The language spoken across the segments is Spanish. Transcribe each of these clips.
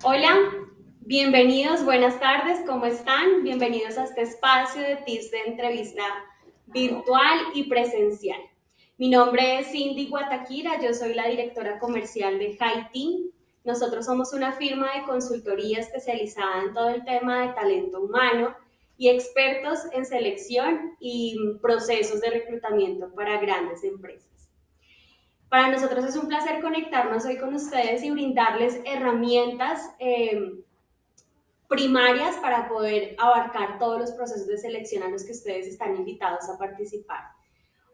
Hola, bienvenidos, buenas tardes, ¿cómo están? Bienvenidos a este espacio de tips de entrevista virtual y presencial. Mi nombre es Cindy Guataquira, yo soy la directora comercial de Haití. Nosotros somos una firma de consultoría especializada en todo el tema de talento humano y expertos en selección y procesos de reclutamiento para grandes empresas. Para nosotros es un placer conectarnos hoy con ustedes y brindarles herramientas primarias para poder abarcar todos los procesos de selección a los que ustedes están invitados a participar.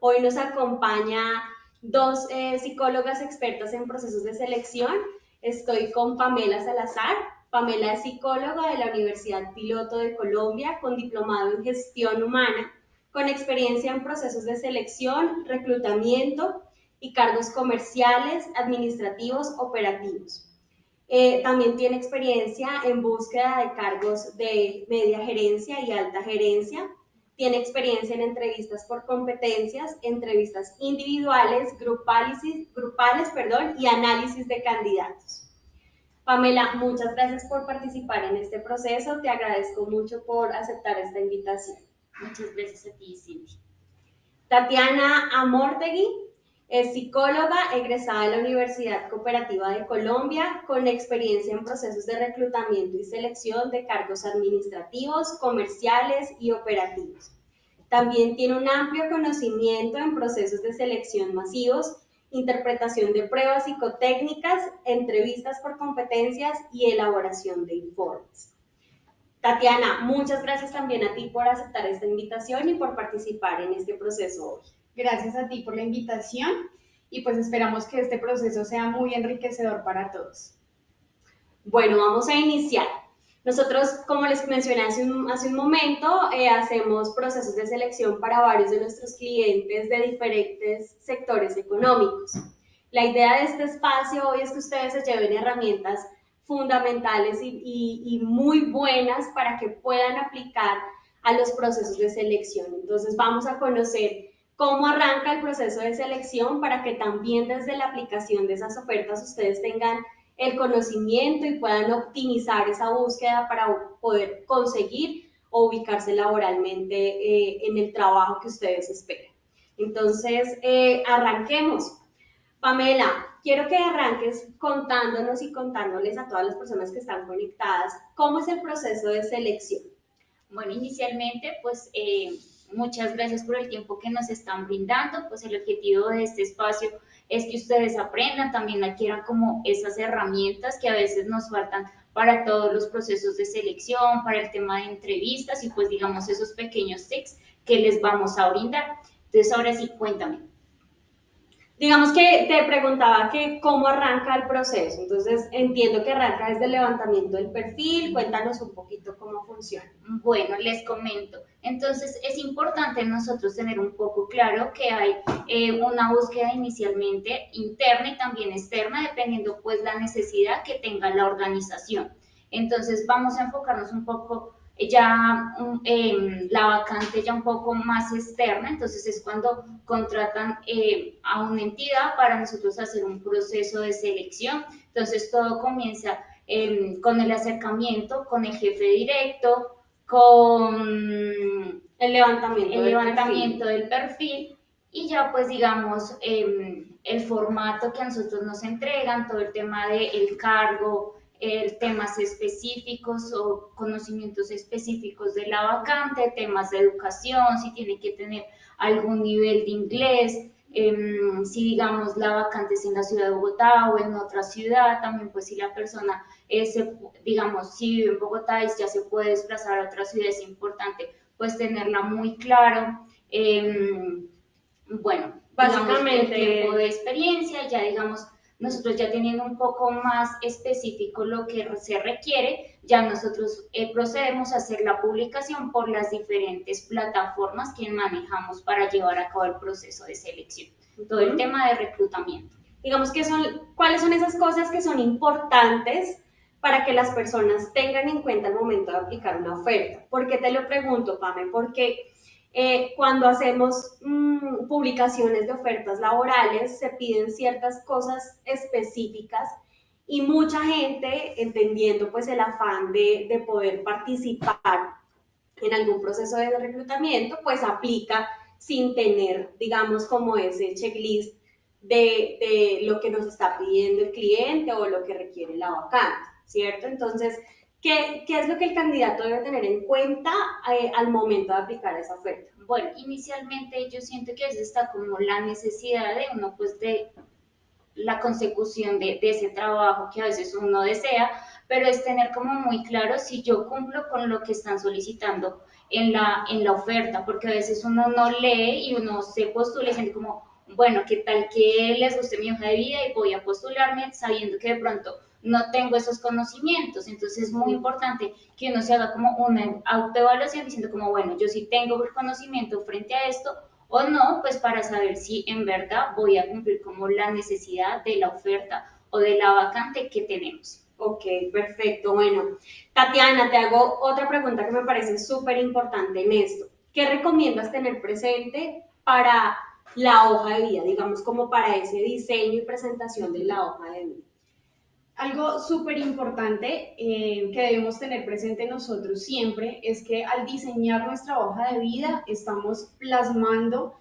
Hoy nos acompaña dos psicólogas expertas en procesos de selección. Estoy con Pamela Salazar. Pamela es psicóloga de la Universidad Piloto de Colombia, con diplomado en gestión humana, con experiencia en procesos de selección, reclutamiento y cargos comerciales, administrativos, operativos. También tiene experiencia en búsqueda de cargos de media gerencia y alta gerencia. Tiene experiencia en entrevistas por competencias, entrevistas individuales, grupales, y análisis de candidatos. Pamela, muchas gracias por participar en este proceso. Te agradezco mucho por aceptar esta invitación. Muchas gracias a ti, Cindy. Tatiana Amortegui es psicóloga egresada de la Universidad Cooperativa de Colombia, con experiencia en procesos de reclutamiento y selección de cargos administrativos, comerciales y operativos. También tiene un amplio conocimiento en procesos de selección masivos, interpretación de pruebas psicotécnicas, entrevistas por competencias y elaboración de informes. Tatiana, muchas gracias también a ti por aceptar esta invitación y por participar en este proceso hoy. Gracias a ti por la invitación y pues esperamos que este proceso sea muy enriquecedor para todos. Bueno, vamos a iniciar. Nosotros, como les mencioné hace un momento, hacemos procesos de selección para varios de nuestros clientes de diferentes sectores económicos. La idea de este espacio hoy es que ustedes se lleven herramientas fundamentales y muy buenas para que puedan aplicar a los procesos de selección. Entonces vamos a conocer cómo arranca el proceso de selección para que también desde la aplicación de esas ofertas ustedes tengan el conocimiento y puedan optimizar esa búsqueda para poder conseguir o ubicarse laboralmente en el trabajo que ustedes esperan. Entonces, arranquemos. Pamela, quiero que arranques contándonos y contándoles a todas las personas que están conectadas cómo es el proceso de selección. Bueno, inicialmente, pues muchas gracias por el tiempo que nos están brindando. Pues el objetivo de este espacio es que ustedes aprendan, también adquieran como esas herramientas que a veces nos faltan para todos los procesos de selección, para el tema de entrevistas y pues digamos esos pequeños tips que les vamos a brindar. Entonces, ahora sí, cuéntame. Digamos que te preguntaba que cómo arranca el proceso, entonces entiendo que arranca desde el levantamiento del perfil, cuéntanos un poquito cómo funciona. Bueno, les comento. Entonces, es importante nosotros tener un poco claro que hay una búsqueda inicialmente interna y también externa, dependiendo pues la necesidad que tenga la organización. Entonces, vamos a enfocarnos un poco ya la vacante ya un poco más externa, entonces es cuando contratan a una entidad para nosotros hacer un proceso de selección. Entonces, todo comienza con el acercamiento, con el jefe directo, con El levantamiento del perfil y ya pues digamos el formato que a nosotros nos entregan, todo el tema del cargo, temas específicos o conocimientos específicos de la vacante, temas de educación, si tiene que tener algún nivel de inglés, si digamos la vacante es en la ciudad de Bogotá o en otra ciudad, también pues si la persona digamos, si vive en Bogotá y ya se puede desplazar a otra ciudad, es importante pues tenerla muy claro. Bueno, digamos, el tiempo de experiencia, ya digamos, nosotros ya teniendo un poco más específico lo que se requiere, ya nosotros procedemos a hacer la publicación por las diferentes plataformas que manejamos para llevar a cabo el proceso de selección, todo el tema de reclutamiento. Digamos que ¿cuáles son esas cosas que son importantes para que las personas tengan en cuenta al momento de aplicar una oferta? ¿Por qué te lo pregunto, Pame? Porque cuando hacemos publicaciones de ofertas laborales se piden ciertas cosas específicas y mucha gente, entendiendo pues el afán de poder participar en algún proceso de reclutamiento, pues aplica sin tener, digamos, como ese checklist de lo que nos está pidiendo el cliente o lo que requiere la vacante, ¿cierto? Entonces, ¿qué es lo que el candidato debe tener en cuenta al momento de aplicar esa oferta? Bueno, inicialmente yo siento que a veces está como la necesidad de uno, pues de la consecución de ese trabajo que a veces uno desea, pero es tener como muy claro si yo cumplo con lo que están solicitando en la oferta, porque a veces uno no lee y uno se postula y siente como, bueno, ¿qué tal que les guste mi hoja de vida y voy a postularme sabiendo que de pronto no tengo esos conocimientos? Entonces es muy importante que uno se haga como una autoevaluación diciendo como, bueno, yo sí tengo el conocimiento frente a esto, o no, pues para saber si en verdad voy a cumplir como la necesidad de la oferta o de la vacante que tenemos. Ok, perfecto. Bueno, Tatiana, te hago otra pregunta que me parece súper importante en esto. ¿Qué recomiendas tener presente para la hoja de vida, digamos, como para ese diseño y presentación de la hoja de vida? Algo súper importante que debemos tener presente nosotros siempre es que al diseñar nuestra hoja de vida estamos plasmando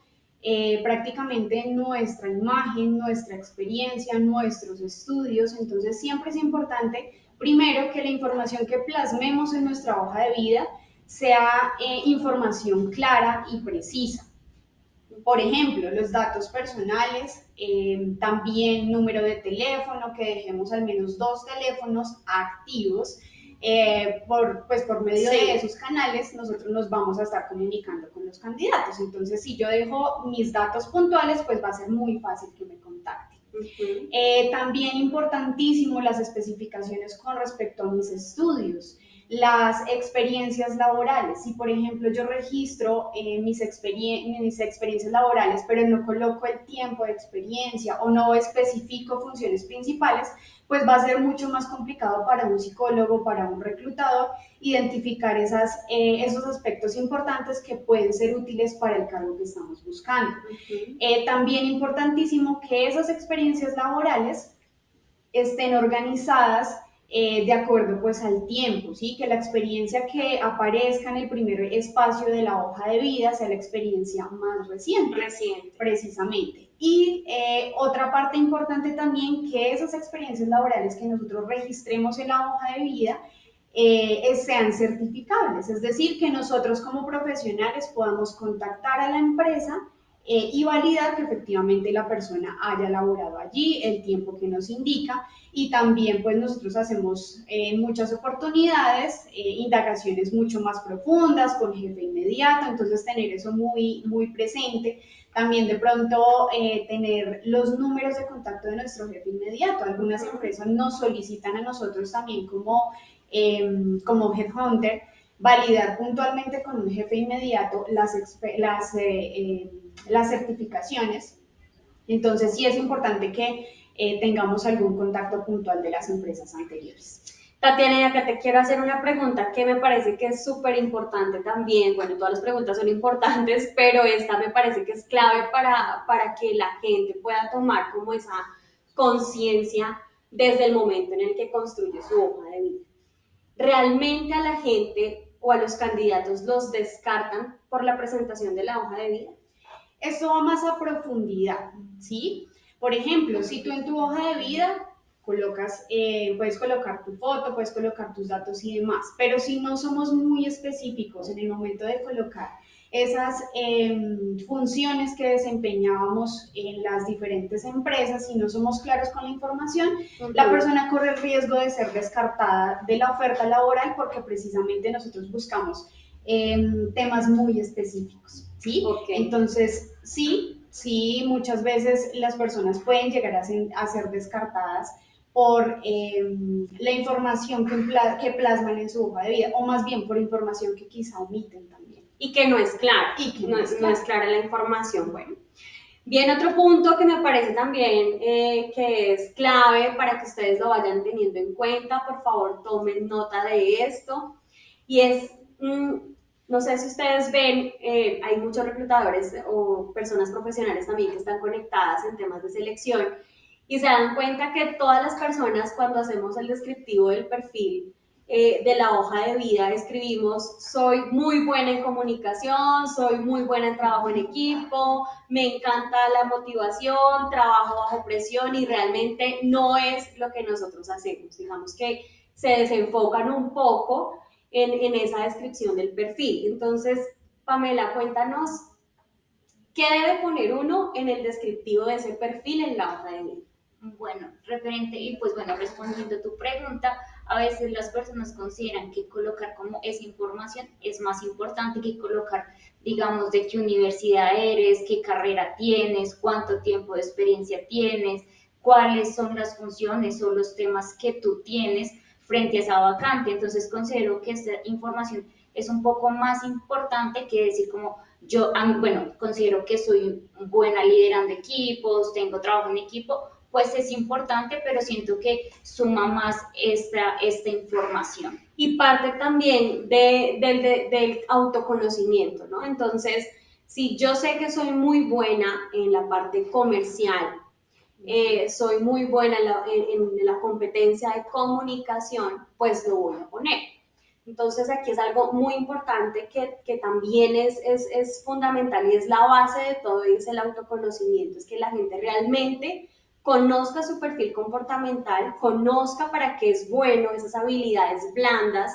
prácticamente nuestra imagen, nuestra experiencia, nuestros estudios. Entonces siempre es importante, primero, que la información que plasmemos en nuestra hoja de vida sea información clara y precisa. Por ejemplo, los datos personales, también número de teléfono, que dejemos al menos 2 teléfonos activos. Pues por medio Sí. de esos canales nosotros nos vamos a estar comunicando con los candidatos. Entonces, si yo dejo mis datos puntuales, pues va a ser muy fácil que me contacten. También importantísimo las especificaciones con respecto a mis estudios, las experiencias laborales. Si, por ejemplo, yo registro mis experiencias laborales, pero no coloco el tiempo de experiencia o no especifico funciones principales, pues va a ser mucho más complicado para un psicólogo, para un reclutador, identificar esos aspectos importantes que pueden ser útiles para el cargo que estamos buscando. También importantísimo que esas experiencias laborales estén organizadas de acuerdo pues al tiempo, ¿sí? Que la experiencia que aparezca en el primer espacio de la hoja de vida sea la experiencia más reciente. Precisamente. Y otra parte importante también, que esas experiencias laborales que nosotros registremos en la hoja de vida sean certificables, es decir, que nosotros como profesionales podamos contactar a la empresa y validar que efectivamente la persona haya laborado allí el tiempo que nos indica. Y también pues nosotros hacemos en muchas oportunidades indagaciones mucho más profundas con jefe inmediato, entonces tener eso muy, muy presente. También de pronto tener los números de contacto de nuestro jefe inmediato. Algunas empresas nos solicitan a nosotros también como headhunter validar puntualmente con un jefe inmediato las certificaciones. Entonces sí es importante que tengamos algún contacto puntual de las empresas anteriores. Tatiana, y acá te quiero hacer una pregunta que me parece que es súper importante también. Bueno, todas las preguntas son importantes, pero esta me parece que es clave para que la gente pueda tomar como esa conciencia desde el momento en el que construye su hoja de vida. ¿Realmente a la gente o a los candidatos los descartan por la presentación de la hoja de vida? Esto va más a profundidad, ¿sí? Por ejemplo, si tú en tu hoja de vida puedes colocar tu foto, puedes colocar tus datos y demás, pero si no somos muy específicos en el momento de colocar esas funciones que desempeñábamos en las diferentes empresas, si no somos claros con la información, la persona corre el riesgo de ser descartada de la oferta laboral porque precisamente nosotros buscamos temas muy específicos, ¿sí? Entonces, sí, muchas veces las personas pueden llegar a ser descartadas por la información que plasman en su hoja de vida, o más bien por información que quizá omiten también. Y que no es clara, no es clara la información. Bueno, bien, otro punto que me parece también que es clave para que ustedes lo vayan teniendo en cuenta, por favor tomen nota de esto, y es, no sé si ustedes ven, hay muchos reclutadores o personas profesionales también que están conectadas en temas de selección, y se dan cuenta que todas las personas cuando hacemos el descriptivo del perfil de la hoja de vida escribimos: soy muy buena en comunicación, soy muy buena en trabajo en equipo, me encanta la motivación, trabajo bajo presión, y realmente no es lo que nosotros hacemos. Digamos que se desenfocan un poco en esa descripción del perfil. Entonces, Pamela, cuéntanos, ¿qué debe poner uno en el descriptivo de ese perfil en la hoja de vida? Bueno, referente, y pues bueno, respondiendo a tu pregunta, a veces las personas consideran que colocar como esa información es más importante que colocar, digamos, de qué universidad eres, qué carrera tienes, cuánto tiempo de experiencia tienes, cuáles son las funciones o los temas que tú tienes frente a esa vacante. Entonces considero que esta información es un poco más importante que decir como yo, bueno, considero que soy buena liderando equipos, tengo trabajo en equipo, pues es importante, pero siento que suma más esta información. Y parte también del autoconocimiento, ¿no? Entonces, si yo sé que soy muy buena en la parte comercial, soy muy buena en la competencia de comunicación, pues lo voy a poner. Entonces aquí es algo muy importante que también es fundamental y es la base de todo, y es el autoconocimiento, es que la gente realmente conozca su perfil comportamental, conozca para qué es bueno, esas habilidades blandas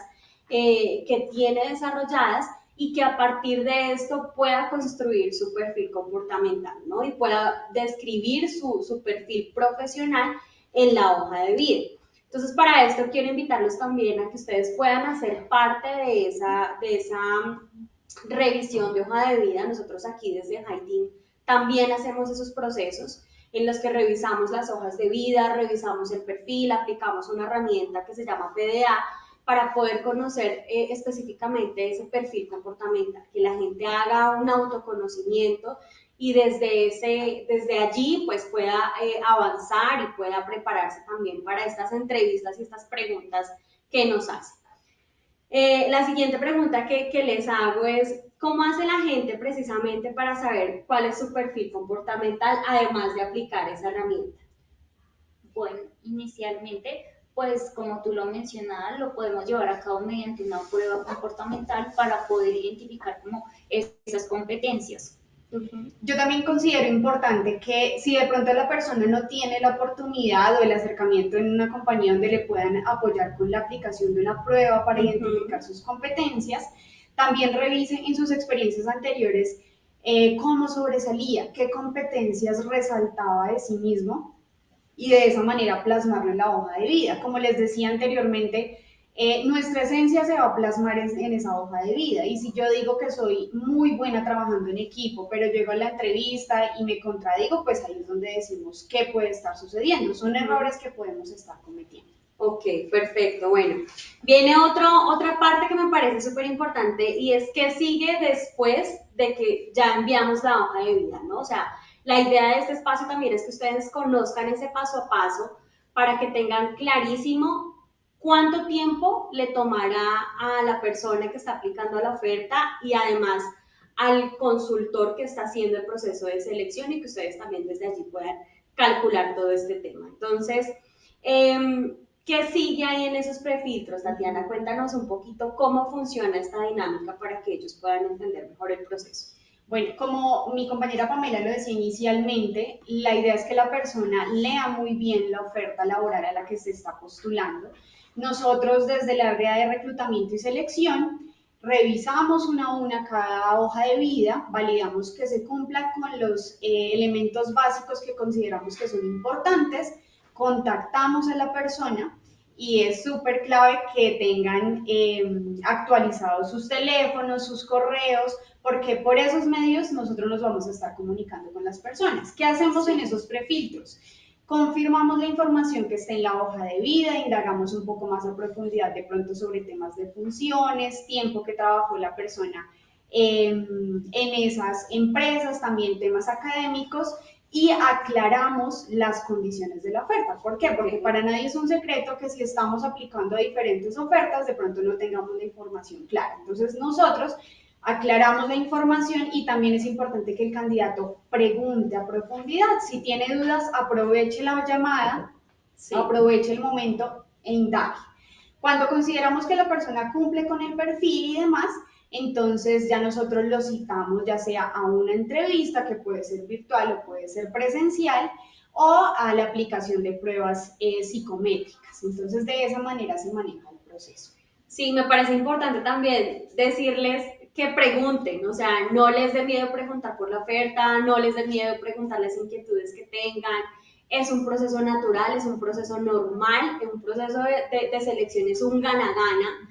que tiene desarrolladas, y que a partir de esto pueda construir su perfil comportamental, ¿no? Y pueda describir su perfil profesional en la hoja de vida. Entonces, para esto quiero invitarlos también a que ustedes puedan hacer parte de esa revisión de hoja de vida. Nosotros aquí desde High Team también hacemos esos procesos en los que revisamos las hojas de vida, revisamos el perfil, aplicamos una herramienta que se llama PDA para poder conocer específicamente ese perfil comportamental, que la gente haga un autoconocimiento y desde allí pues pueda avanzar y pueda prepararse también para estas entrevistas y estas preguntas que nos hacen. La siguiente pregunta que les hago es: ¿cómo hace la gente precisamente para saber cuál es su perfil comportamental, además de aplicar esa herramienta? Bueno, inicialmente, pues como tú lo mencionabas, lo podemos llevar a cabo mediante una prueba comportamental para poder identificar como esas competencias. Yo también considero importante que si de pronto la persona no tiene la oportunidad o el acercamiento en una compañía donde le puedan apoyar con la aplicación de una prueba para identificar sus competencias, también revise en sus experiencias anteriores cómo sobresalía, qué competencias resaltaba de sí mismo, y de esa manera plasmarlo en la hoja de vida. Como les decía anteriormente, nuestra esencia se va a plasmar en esa hoja de vida. Y si yo digo que soy muy buena trabajando en equipo, pero llego a la entrevista y me contradigo, pues ahí es donde decimos qué puede estar sucediendo. Son errores que podemos estar cometiendo. Ok, perfecto. Bueno, viene otra parte que me parece súper importante, y es que sigue después de que ya enviamos la hoja de vida, ¿no? O sea, la idea de este espacio también es que ustedes conozcan ese paso a paso para que tengan clarísimo cuánto tiempo le tomará a la persona que está aplicando a la oferta, y además al consultor que está haciendo el proceso de selección, y que ustedes también desde allí puedan calcular todo este tema. Entonces, ¿qué sigue ahí en esos prefiltros, Tatiana? Cuéntanos un poquito cómo funciona esta dinámica para que ellos puedan entender mejor el proceso. Bueno, como mi compañera Pamela lo decía inicialmente, la idea es que la persona lea muy bien la oferta laboral a la que se está postulando. Nosotros desde el área de reclutamiento y selección revisamos una a una cada hoja de vida, validamos que se cumpla con los elementos básicos que consideramos que son importantes, contactamos a la persona, y es súper clave que tengan actualizados sus teléfonos, sus correos, porque por esos medios nosotros nos vamos a estar comunicando con las personas. ¿Qué hacemos en esos prefiltros? Confirmamos la información que está en la hoja de vida, indagamos un poco más a profundidad de pronto sobre temas de funciones, tiempo que trabajó la persona en esas empresas, también temas académicos, y aclaramos las condiciones de la oferta. ¿Por qué? Porque para nadie es un secreto que si estamos aplicando a diferentes ofertas, de pronto no tengamos la información clara. Entonces nosotros aclaramos la información y también es importante que el candidato pregunte a profundidad. Si tiene dudas, aproveche la llamada, Sí. aproveche el momento e indague. Cuando consideramos que la persona cumple con el perfil y demás, entonces ya nosotros lo citamos ya sea a una entrevista que puede ser virtual o puede ser presencial o a la aplicación de pruebas psicométricas. Entonces de esa manera se maneja el proceso. Sí, me parece importante también decirles que pregunten, o sea, no les dé miedo preguntar por la oferta, no les dé miedo preguntar las inquietudes que tengan. Es un proceso natural, es un proceso normal, es un proceso de selección, es un gana-gana.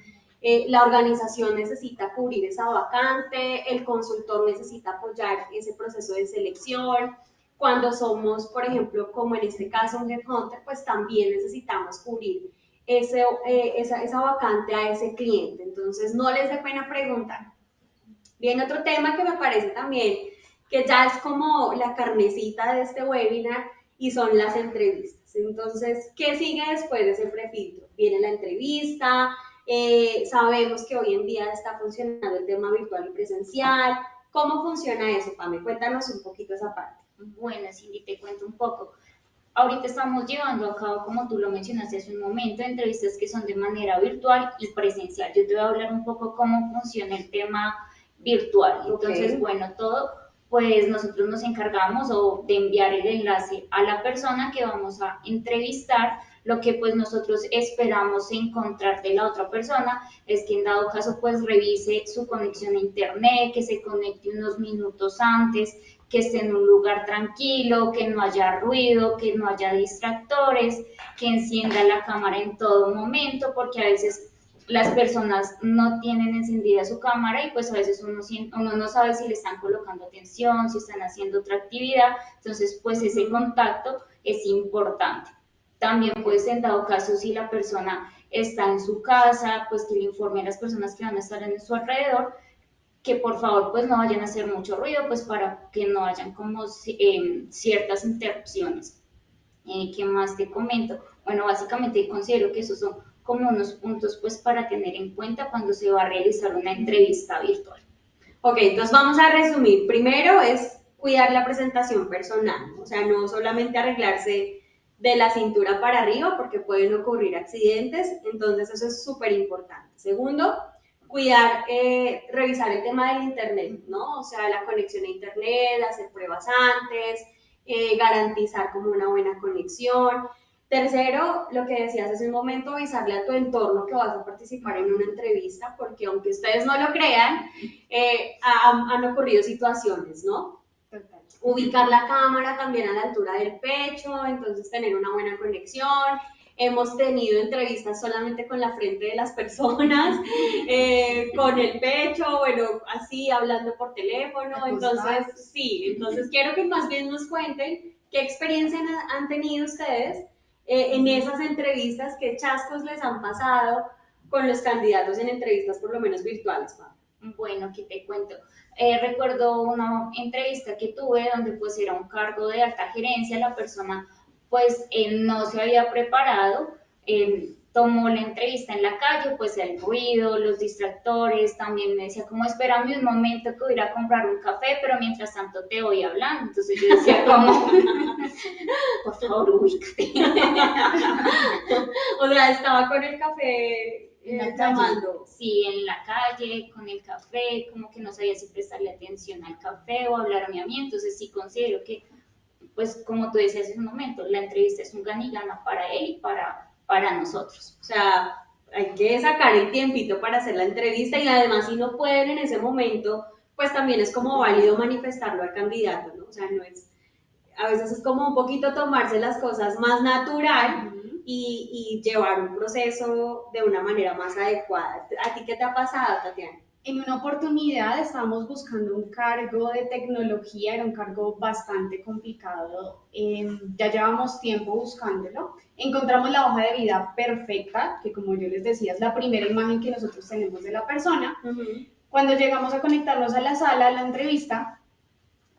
La organización necesita cubrir esa vacante, el consultor necesita apoyar ese proceso de selección. Cuando somos, por ejemplo, como en este caso un headhunter, pues también necesitamos cubrir esa vacante a ese cliente. Entonces, no les dé pena preguntar. Bien, otro tema que me parece también que ya es como la carnecita de este webinar y son las entrevistas. Entonces, ¿qué sigue después de ese prefiltro? Viene la entrevista, sabemos que hoy en día está funcionando el tema virtual y presencial. ¿Cómo funciona eso, Pame? Cuéntanos un poquito esa parte. Bueno, Cindy, te cuento un poco. Ahorita estamos llevando a cabo, como tú lo mencionaste hace un momento, entrevistas que son de manera virtual y presencial. Yo te voy a hablar un poco cómo funciona el tema virtual. Entonces, Okay. bueno, todo, pues nosotros nos encargamos de enviar el enlace a la persona que vamos a entrevistar. Lo que pues nosotros esperamos encontrar de la otra persona es que en dado caso pues revise su conexión a internet, que se conecte unos minutos antes, que esté en un lugar tranquilo, que no haya ruido, que no haya distractores, que encienda la cámara en todo momento, porque a veces las personas no tienen encendida su cámara y pues a veces uno no sabe si le están colocando atención, si están haciendo otra actividad, entonces pues ese contacto es importante. También pues en dado caso si la persona está en su casa, pues que le informe a las personas que van a estar en su alrededor, que por favor pues no vayan a hacer mucho ruido, pues para que no hayan como ciertas interrupciones. ¿Qué más te comento? Bueno, básicamente considero que esos son como unos puntos pues para tener en cuenta cuando se va a realizar una entrevista virtual. Ok, entonces vamos a resumir. Primero es cuidar la presentación personal, o sea, no solamente arreglarse de la cintura para arriba porque pueden ocurrir accidentes, entonces eso es súper importante. Segundo, cuidar, revisar el tema del internet, ¿no? O sea, la conexión a internet, hacer pruebas antes, garantizar como una buena conexión. Tercero, lo que decías hace un momento, avisarle a tu entorno que vas a participar en una entrevista, porque aunque ustedes no lo crean, han ocurrido situaciones, ¿no? Total. Ubicar la cámara también a la altura del pecho, entonces tener una buena conexión. Hemos tenido entrevistas solamente con la frente de las personas, con el pecho, bueno, así hablando por teléfono. Entonces, sí, entonces quiero que más bien nos cuenten qué experiencia han tenido ustedes en esas entrevistas, qué chascos les han pasado con los candidatos en entrevistas, por lo menos virtuales, Pam. Bueno, ¿qué te cuento? Recuerdo una entrevista que tuve donde pues era un cargo de alta gerencia, la persona pues no se había preparado, tomó la entrevista en la calle, pues el ruido, los distractores, también me decía como espérame un momento que voy a ir a comprar un café, pero mientras tanto te voy hablando, entonces yo decía como, por favor ubícate. O sea, estaba con el café llamando. Sí, en la calle, con el café, como que no sabía si prestarle atención al café o hablarme a mí, entonces sí considero que, pues como tú decías hace un momento, la entrevista es un gana y gana para él y para nosotros. O sea, hay que sacar el tiempito para hacer la entrevista y además si no pueden en ese momento, pues también es como válido manifestarlo al candidato, ¿no? O sea, no es, a veces es como un poquito tomarse las cosas más natural y llevar un proceso de una manera más adecuada. ¿A ti qué te ha pasado, Tatiana? En una oportunidad estábamos buscando un cargo de tecnología, era un cargo bastante complicado, ya llevamos tiempo buscándolo. Encontramos la hoja de vida perfecta, que como yo les decía es la primera imagen que nosotros tenemos de la persona. Cuando llegamos a conectarnos a la sala, a la entrevista,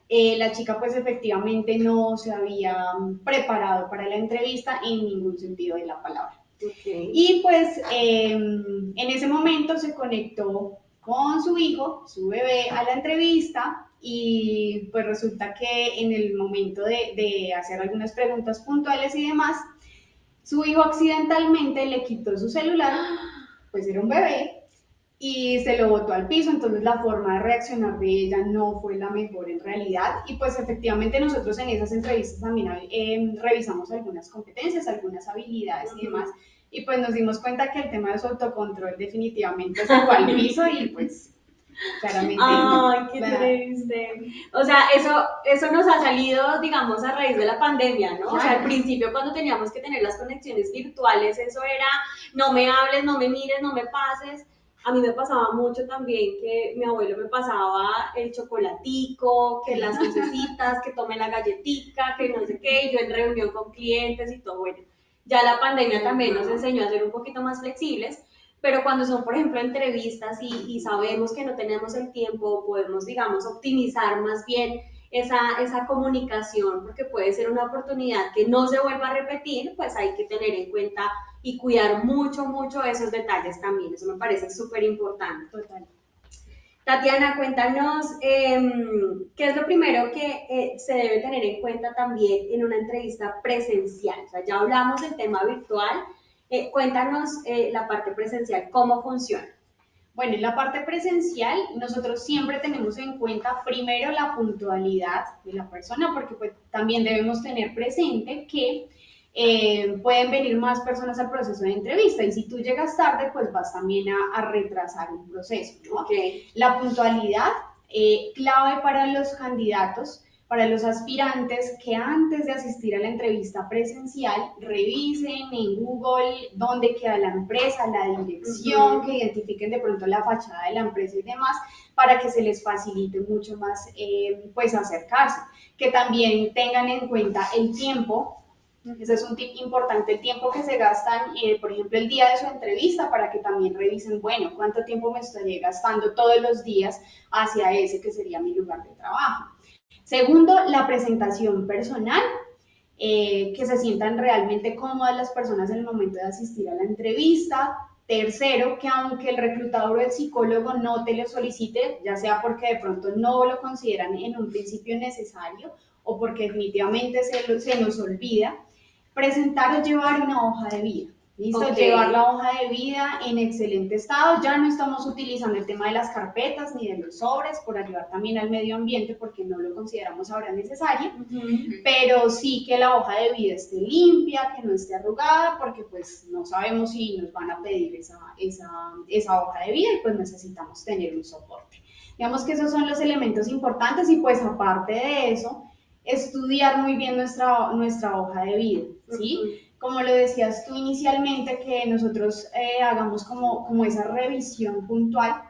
la chica pues efectivamente no se había preparado para la entrevista en ningún sentido de la palabra. Okay. Y pues en ese momento se conectó con su hijo, su bebé, a la entrevista y pues resulta que en el momento de hacer algunas preguntas puntuales y demás, su hijo accidentalmente le quitó su celular, pues era un bebé, y se lo botó al piso, entonces la forma de reaccionar de ella no fue la mejor en realidad y pues efectivamente nosotros en esas entrevistas también revisamos algunas competencias, algunas habilidades y demás y pues nos dimos cuenta que el tema de su autocontrol definitivamente se fue al piso y pues claramente... Ay, qué la, triste. O sea, eso nos ha salido, digamos, a raíz de la pandemia, ¿no? O sea, al principio cuando teníamos que tener las conexiones virtuales, eso era, no me hables, no me mires, no me pases. A mí me pasaba mucho también que mi abuelo me pasaba el chocolatico, que las lucecitas, que tome la galletica, que no sé qué, y yo en reunión con clientes y todo, bueno. Ya la pandemia también nos enseñó a ser un poquito más flexibles, pero cuando son, por ejemplo, entrevistas y sabemos que no tenemos el tiempo, podemos, digamos, optimizar más bien esa comunicación, porque puede ser una oportunidad que no se vuelva a repetir, pues hay que tener en cuenta y cuidar mucho, mucho esos detalles también. Eso me parece súper importante. Total. Tatiana, cuéntanos qué es lo primero que se debe tener en cuenta también en una entrevista presencial. O sea, ya hablamos del tema virtual, cuéntanos la parte presencial, cómo funciona. Bueno, en la parte presencial, nosotros siempre tenemos en cuenta primero la puntualidad de la persona, porque pues, también debemos tener presente que pueden venir más personas al proceso de entrevista y si tú llegas tarde, pues vas también a retrasar un proceso, ¿no? Okay. La puntualidad, clave para los candidatos, para los aspirantes que antes de asistir a la entrevista presencial revisen en Google dónde queda la empresa, la dirección, que identifiquen de pronto la fachada de la empresa y demás, para que se les facilite mucho más pues acercarse. Que también tengan en cuenta el tiempo. Ese es un tip importante, el tiempo que se gastan, por ejemplo, el día de su entrevista, para que también revisen, bueno, cuánto tiempo me estoy gastando todos los días hacia ese que sería mi lugar de trabajo. Segundo, la presentación personal, que se sientan realmente cómodas las personas en el momento de asistir a la entrevista. Tercero, que aunque el reclutador o el psicólogo no te lo solicite, ya sea porque de pronto no lo consideran en un principio necesario o porque definitivamente se nos olvida, presentar o llevar una hoja de vida. ¿Listo? Okay. Llevar la hoja de vida en excelente estado. Ya no estamos utilizando el tema de las carpetas ni de los sobres por ayudar también al medio ambiente porque no lo consideramos ahora necesario, pero sí que la hoja de vida esté limpia, que no esté arrugada, porque pues no sabemos si nos van a pedir esa hoja de vida y pues necesitamos tener un soporte. Digamos que esos son los elementos importantes y pues aparte de eso, estudiar muy bien nuestra hoja de vida, ¿sí? Como lo decías tú inicialmente, que nosotros hagamos como esa revisión puntual,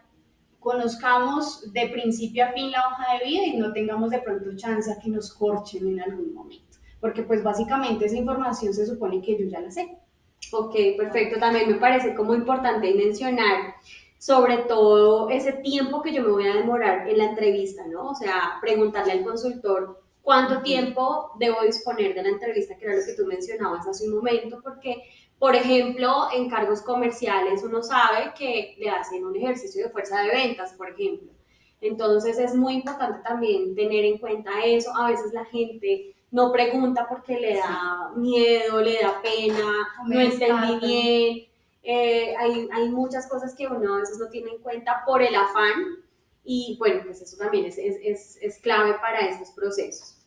conozcamos de principio a fin la hoja de vida y no tengamos de pronto chance a que nos corchen en algún momento, porque pues básicamente esa información se supone que yo ya la sé. Ok, perfecto. También me parece como importante mencionar sobre todo ese tiempo que yo me voy a demorar en la entrevista, ¿no? O sea, preguntarle al consultor cuánto tiempo debo disponer de la entrevista, que era lo que tú mencionabas hace un momento, porque, por ejemplo, en cargos comerciales uno sabe que le hacen un ejercicio de fuerza de ventas, por ejemplo. Entonces es muy importante también tener en cuenta eso. A veces la gente no pregunta porque le da miedo, le da pena, no entendí bien. Hay muchas cosas que uno a veces no tiene en cuenta por el afán y bueno, pues eso también es clave para estos procesos.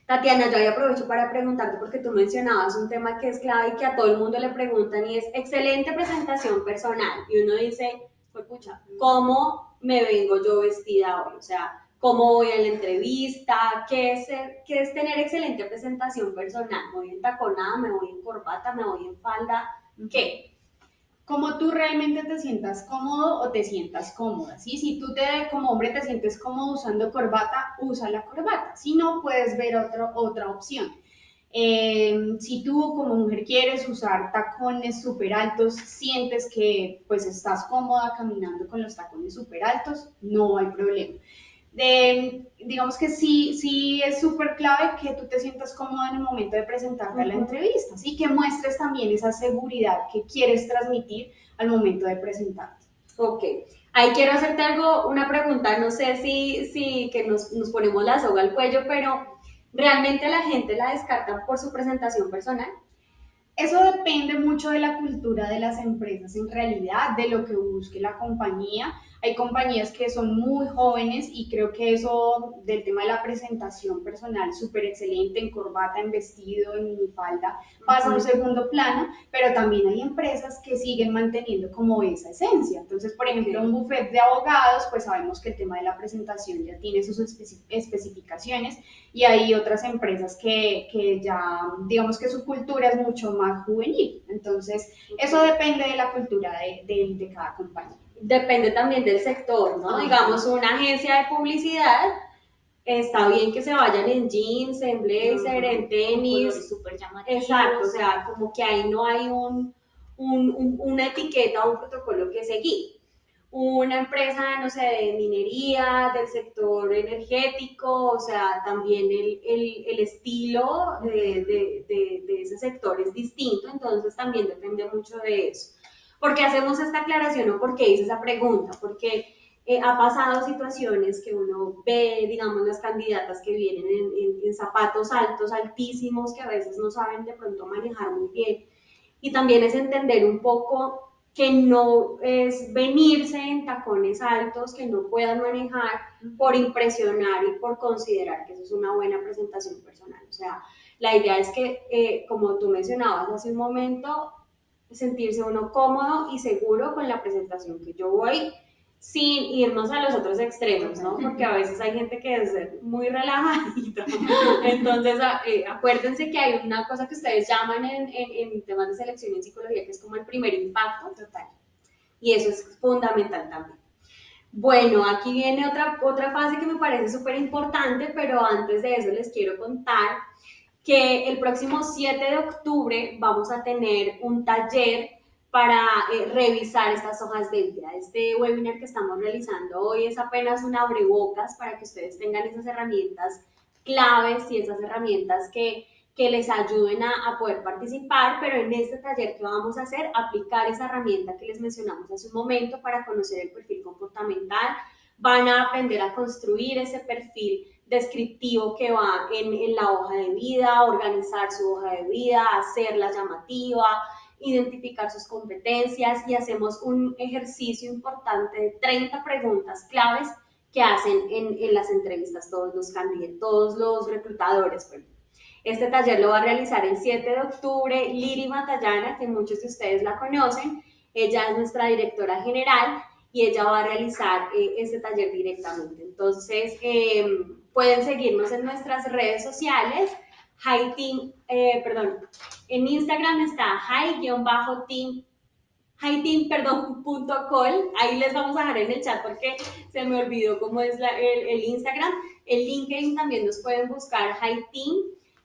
Tatiana, yo ahí aprovecho para preguntarte porque tú mencionabas un tema que es clave y que a todo el mundo le preguntan y es excelente presentación personal. Y uno dice, pues pucha, ¿cómo me vengo yo vestida hoy? O sea, ¿cómo voy a la entrevista? ¿Qué es tener excelente presentación personal? ¿Me voy en taconada? ¿Me voy en corbata? ¿Me voy en falda? ¿Qué? Como tú realmente te sientas cómodo o te sientas cómoda, ¿sí? Si tú como hombre te sientes cómodo usando corbata, usa la corbata. Si no, puedes ver otra opción. Si tú como mujer quieres usar tacones súper altos, sientes que pues estás cómoda caminando con los tacones súper altos, no hay problema. Digamos que sí es súper clave que tú te sientas cómoda en el momento de presentarte a la entrevista, ¿sí? Que muestres también esa seguridad que quieres transmitir al momento de presentarte. Ok, Ahí quiero hacerte una pregunta, no sé si que nos ponemos la soga al cuello, pero ¿realmente la gente la descarta por su presentación personal? Eso depende mucho de la cultura de las empresas, en realidad, de lo que busque la compañía. Hay compañías que son muy jóvenes y creo que eso del tema de la presentación personal, súper excelente, en corbata, en vestido, en falda, pasa a un segundo plano, pero también hay empresas que siguen manteniendo como esa esencia. Entonces, por ejemplo, un buffet de abogados, pues sabemos que el tema de la presentación ya tiene sus especificaciones y hay otras empresas que ya, digamos que su cultura es mucho más juvenil. Entonces, eso depende de la cultura de cada compañía. Depende también del sector, ¿no? Ajá. Digamos, una agencia de publicidad, está bien que se vayan en jeans, en blazer, en tenis. Súper llamativos. Exacto, o sea, como que ahí no hay una etiqueta o un protocolo que seguir. Una empresa, no sé, de minería, del sector energético, o sea, también el estilo de ese sector es distinto, entonces también depende mucho de eso. ¿Por qué hacemos esta aclaración o por qué hice esa pregunta? Porque ha pasado situaciones que uno ve, digamos, las candidatas que vienen en zapatos altos, altísimos, que a veces no saben de pronto manejar muy bien. Y también es entender un poco que no es venirse en tacones altos que no puedan manejar por impresionar y por considerar que eso es una buena presentación personal. O sea, la idea es que, como tú mencionabas hace un momento, sentirse uno cómodo y seguro con la presentación que yo voy, sin irnos a los otros extremos, ¿no? Porque a veces hay gente que es muy relajadita. Entonces, acuérdense que hay una cosa que ustedes llaman en temas de selección en psicología, que es como el primer impacto total. Y eso es fundamental también. Bueno, aquí viene otra fase que me parece súper importante, pero antes de eso les quiero contar que el próximo 7 de octubre vamos a tener un taller para revisar estas hojas de vida. Este webinar que estamos realizando hoy es apenas un abrebocas para que ustedes tengan esas herramientas claves y esas herramientas que les ayuden a poder participar, pero en este taller que vamos a hacer, aplicar esa herramienta que les mencionamos hace un momento para conocer el perfil comportamental, van a aprender a construir ese perfil descriptivo que va en la hoja de vida, organizar su hoja de vida, hacerla llamativa, identificar sus competencias y hacemos un ejercicio importante de 30 preguntas claves que hacen en las entrevistas todos los candidatos, todos los reclutadores. Bueno. Este taller lo va a realizar el 7 de octubre Liri Matallana, que muchos de ustedes la conocen. Ella es nuestra directora general y ella va a realizar este taller directamente. Entonces, pueden seguirnos en nuestras redes sociales. En Instagram está high-team.call. Ahí les vamos a dejar en el chat porque se me olvidó cómo es el Instagram. En LinkedIn también nos pueden buscar High Team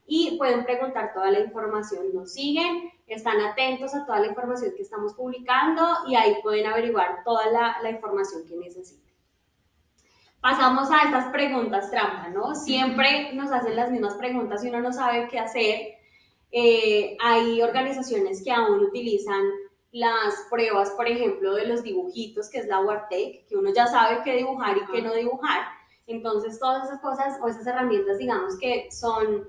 y pueden preguntar toda la información. Nos siguen, están atentos a toda la información que estamos publicando y ahí pueden averiguar toda la información que necesiten. Pasamos a estas preguntas trampa, ¿no? Siempre nos hacen las mismas preguntas y uno no sabe qué hacer. Hay organizaciones que aún utilizan las pruebas, por ejemplo, de los dibujitos, que es la WordTake, que uno ya sabe qué dibujar y qué no dibujar. Entonces, todas esas cosas o esas herramientas, digamos que son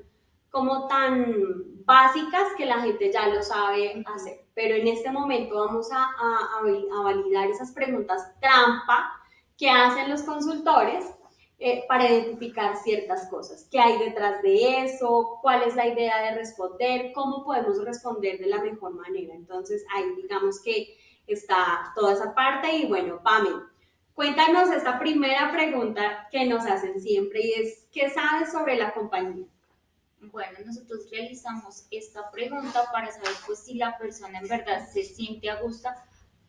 como tan básicas que la gente ya lo sabe hacer. Pero en este momento vamos a validar esas preguntas trampa que hacen los consultores para identificar ciertas cosas. ¿Qué hay detrás de eso? ¿Cuál es la idea de responder? ¿Cómo podemos responder de la mejor manera? Entonces, ahí digamos que está toda esa parte. Y bueno, Pamela, cuéntanos esta primera pregunta que nos hacen siempre y es, ¿qué sabes sobre la compañía? Bueno, nosotros realizamos esta pregunta para saber pues si la persona en verdad se siente a gusto,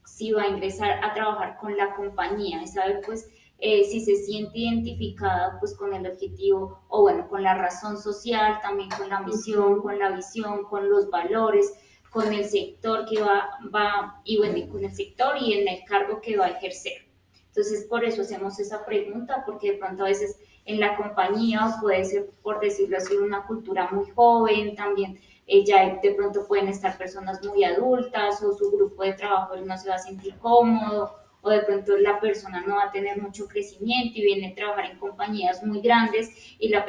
si va a ingresar a trabajar con la compañía, y saber pues si se siente identificada pues con el objetivo o bueno, con la razón social, también con la misión, con la visión, con los valores, con el sector que va y bueno, y con el sector y en el cargo que va a ejercer. Entonces, por eso hacemos esa pregunta, porque de pronto a veces en la compañía puede ser, por decirlo así, una cultura muy joven, también ya de pronto pueden estar personas muy adultas o su grupo de trabajo no se va a sentir cómodo o de pronto la persona no va a tener mucho crecimiento y viene a trabajar en compañías muy grandes y la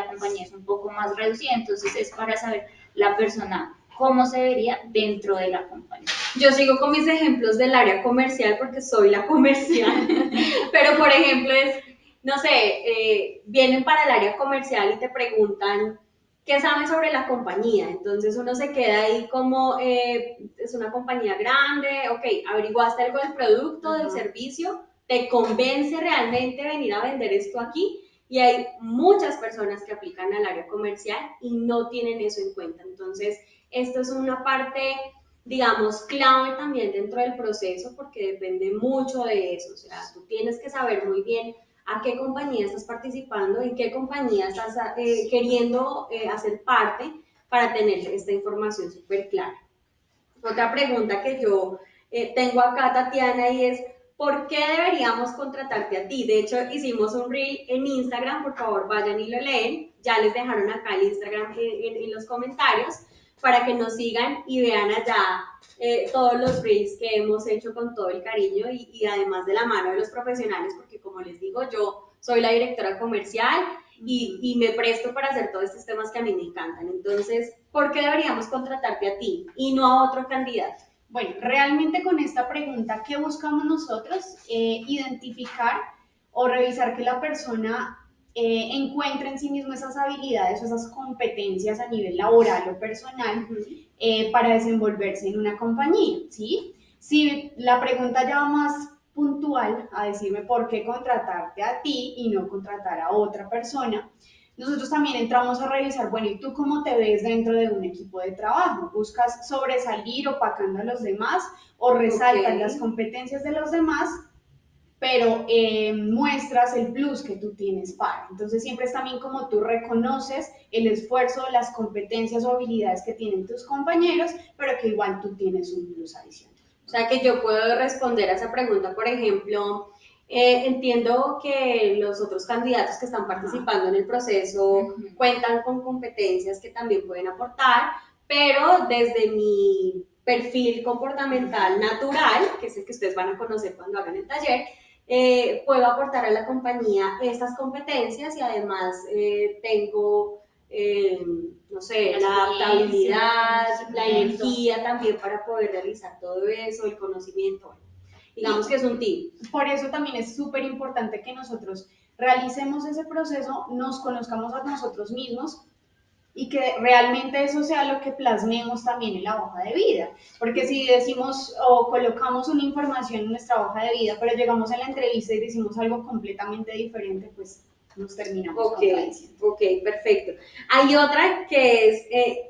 compañía es un poco más reducida, entonces es para saber la persona cómo se vería dentro de la compañía. Yo sigo con mis ejemplos del área comercial porque soy la comercial, pero por ejemplo no sé, vienen para el área comercial y te preguntan qué sabes sobre la compañía, entonces uno se queda ahí como, es una compañía grande, ok, averiguaste algo del producto, del servicio, te convence realmente venir a vender esto aquí, y hay muchas personas que aplican al área comercial y no tienen eso en cuenta, entonces esto es una parte, digamos, clave también dentro del proceso porque depende mucho de eso. O sea, tú tienes que saber muy bien a qué compañía estás participando, en qué compañía estás queriendo hacer parte para tener esta información súper clara. Otra pregunta que yo tengo acá, Tatiana, y es, ¿por qué deberíamos contratarte a ti? De hecho, hicimos un reel en Instagram, por favor vayan y lo leen. Ya les dejaron acá el Instagram en los comentarios para que nos sigan y vean allá todos los reels que hemos hecho con todo el cariño y además de la mano de los profesionales, porque como les digo, yo soy la directora comercial y me presto para hacer todos estos temas que a mí me encantan. Entonces, ¿por qué deberíamos contratarte a ti y no a otro candidato? Bueno, realmente con esta pregunta, ¿qué buscamos nosotros? Identificar o revisar que la persona encuentre en sí mismo esas habilidades o esas competencias a nivel laboral o personal para desenvolverse en una compañía, ¿sí? Si la pregunta ya va más puntual a decirme por qué contratarte a ti y no contratar a otra persona, nosotros también entramos a revisar, bueno, ¿y tú cómo te ves dentro de un equipo de trabajo? ¿Buscas sobresalir opacando a los demás o resaltas las competencias de los demás, pero muestras el plus que tú tienes para? Entonces siempre es también como tú reconoces el esfuerzo, las competencias o habilidades que tienen tus compañeros, pero que igual tú tienes un plus adicional. O sea que yo puedo responder a esa pregunta, por ejemplo, entiendo que los otros candidatos que están participando en el proceso cuentan con competencias que también pueden aportar, pero desde mi perfil comportamental natural, que es el que ustedes van a conocer cuando hagan el taller, puedo aportar a la compañía estas competencias y además tengo no sé, la adaptabilidad, la energía también para poder realizar todo eso, el conocimiento, bueno, digamos que es un tip. Por eso también es súper importante que nosotros realicemos ese proceso, nos conozcamos a nosotros mismos y que realmente eso sea lo que plasmemos también en la hoja de vida. Porque si decimos o colocamos una información en nuestra hoja de vida, pero llegamos a la entrevista y decimos algo completamente diferente, pues nos terminamos contradiciendo. Ok, perfecto. Hay otra que es,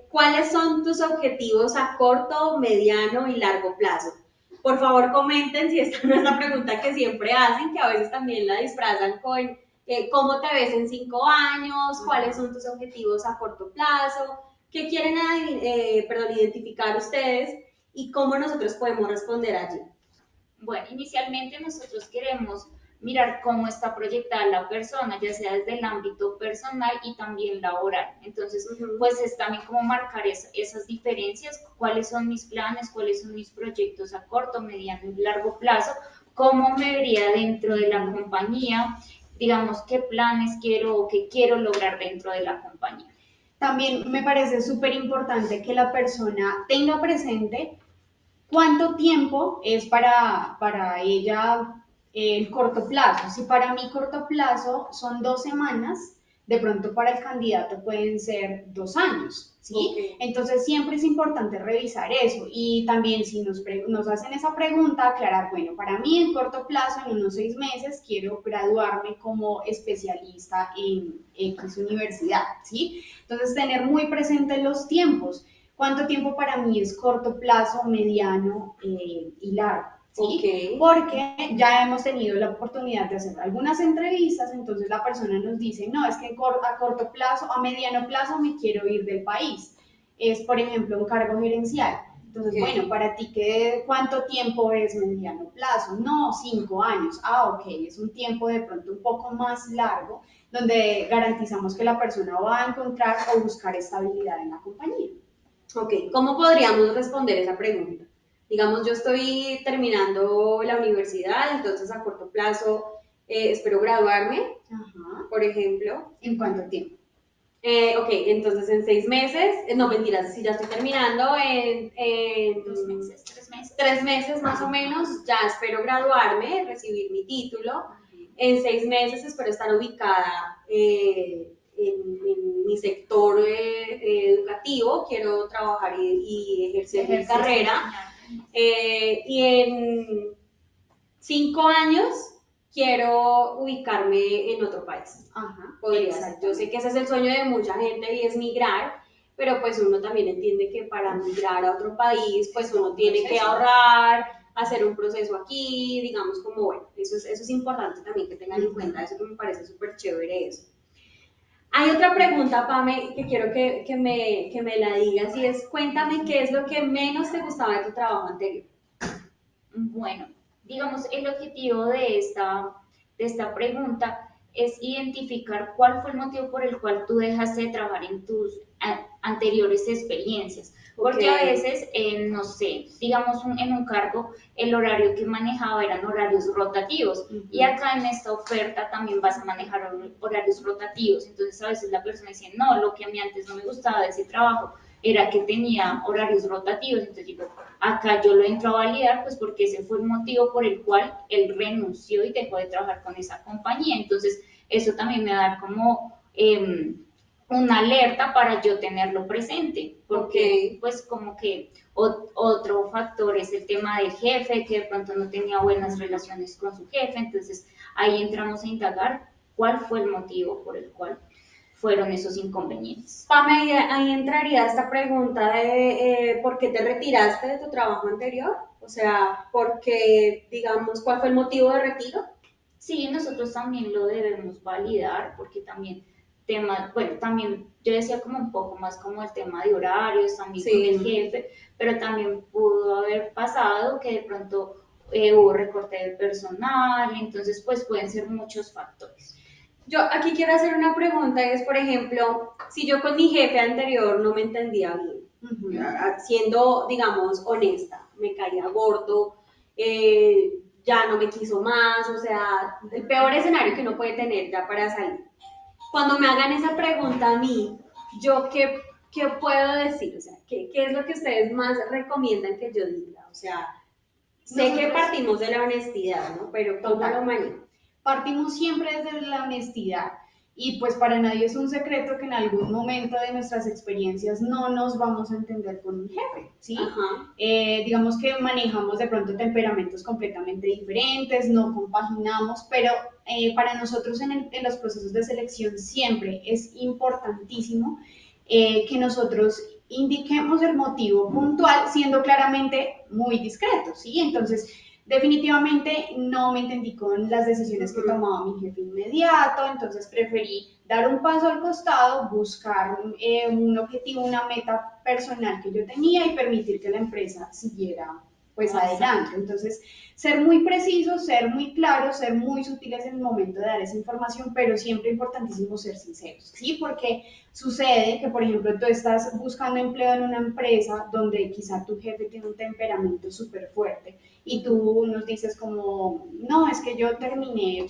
¿cuáles son tus objetivos a corto, mediano y largo plazo? Por favor, comenten si esta no es la pregunta que siempre hacen, que a veces también la disfrazan con cómo te ves en 5 años, cuáles son tus objetivos a corto plazo, qué quieren identificar ustedes y cómo nosotros podemos responder allí. Bueno, inicialmente nosotros queremos mirar cómo está proyectada la persona, ya sea desde el ámbito personal y también laboral. Entonces, pues es también como marcar esas diferencias, cuáles son mis planes, cuáles son mis proyectos a corto, mediano y largo plazo, cómo me vería dentro de la compañía, digamos, qué planes quiero o qué quiero lograr dentro de la compañía. También me parece súper importante que la persona tenga presente cuánto tiempo es para ella el corto plazo. Si para mí corto plazo son 2 semanas, de pronto para el candidato pueden ser 2 años, ¿sí? Okay. Entonces siempre es importante revisar eso y también si nos hacen esa pregunta, aclarar, bueno, para mí en corto plazo, en unos 6 meses, quiero graduarme como especialista en X universidad, ¿sí? Entonces tener muy presente los tiempos. ¿Cuánto tiempo para mí es corto plazo, mediano y largo? ¿Sí? Okay. Porque ya hemos tenido la oportunidad de hacer algunas entrevistas, entonces la persona nos dice, no, es que a corto plazo, a mediano plazo me quiero ir del país. Es, por ejemplo, un cargo gerencial. Entonces, okay, bueno, para ti, ¿cuánto tiempo es mediano plazo? No, 5 años. Ah, ok, es un tiempo de pronto un poco más largo, donde garantizamos que la persona va a encontrar o buscar estabilidad en la compañía. Ok, ¿cómo podríamos responder esa pregunta? Digamos, yo estoy terminando la universidad, entonces a corto plazo espero graduarme, Ajá. por ejemplo. ¿En cuánto tiempo? Ok, entonces en 6 meses, no mentiras, si ya estoy terminando en 2 meses, 3 meses. 3 meses más o menos, ya espero graduarme, recibir mi título. En 6 meses espero estar ubicada en mi sector educativo, quiero trabajar y ejercer mi carrera. Y en 5 años quiero ubicarme en otro país. Ajá, Podría ser. Yo sé que ese es el sueño de mucha gente y es migrar, pero pues uno también entiende que para migrar a otro país, pues uno tiene que ahorrar, hacer un proceso aquí, digamos como, bueno, eso es importante también que tengan en cuenta, eso que me parece súper chévere eso. Hay otra pregunta, Pame, que quiero que me la digas y es, cuéntame qué es lo que menos te gustaba de tu trabajo anterior. Bueno, digamos, el objetivo de esta pregunta es identificar cuál fue el motivo por el cual tú dejaste de trabajar en tus anteriores experiencias. Porque a veces, no sé, digamos en un cargo, el horario que manejaba eran horarios rotativos y acá en esta oferta también vas a manejar horarios rotativos. Entonces a veces la persona dice, no, lo que a mí antes no me gustaba de ese trabajo era que tenía horarios rotativos. Entonces digo, acá yo lo entro a validar, pues porque ese fue el motivo por el cual él renunció y dejó de trabajar con esa compañía. Entonces eso también me da como una alerta para yo tenerlo presente, porque pues como que otro factor es el tema del jefe, que de pronto no tenía buenas relaciones con su jefe. Entonces ahí entramos a indagar cuál fue el motivo por el cual fueron esos inconvenientes. Pame, ahí entraría esta pregunta de ¿por qué te retiraste de tu trabajo anterior? O sea, porque, digamos, ¿cuál fue el motivo de retiro? Sí, nosotros también lo debemos validar porque también bueno, también yo decía como un poco más como el tema de horarios, también con el jefe, pero también pudo haber pasado que de pronto hubo recorte de personal, entonces pues pueden ser muchos factores. Yo aquí quiero hacer una pregunta, es por ejemplo, si yo con mi jefe anterior no me entendía bien, siendo, digamos, honesta, me caía gordo, ya no me quiso más, o sea, el peor escenario que uno puede tener ya para salir. Cuando me hagan esa pregunta a mí, ¿yo qué puedo decir? O sea, ¿qué es lo que ustedes más recomiendan que yo diga? O sea, sé que partimos de la honestidad, ¿no? Pero ¿cómo lo manejo? Partimos siempre desde la honestidad y pues para nadie es un secreto que en algún momento de nuestras experiencias no nos vamos a entender con un jefe, ¿sí? Digamos que manejamos de pronto temperamentos completamente diferentes, no compaginamos, pero para nosotros en los procesos de selección siempre es importantísimo que nosotros indiquemos el motivo puntual, siendo claramente muy discretos, ¿sí? Entonces, definitivamente no me entendí con las decisiones que tomaba mi jefe inmediato, entonces preferí dar un paso al costado, buscar un objetivo, una meta personal que yo tenía y permitir que la empresa siguiera pues adelante. Entonces, ser muy precisos, ser muy claros, ser muy sutiles en el momento de dar esa información, pero siempre importantísimo ser sinceros, ¿sí? Porque sucede que, por ejemplo, tú estás buscando empleo en una empresa donde quizá tu jefe tiene un temperamento súper fuerte y tú nos dices como, no, es que yo terminé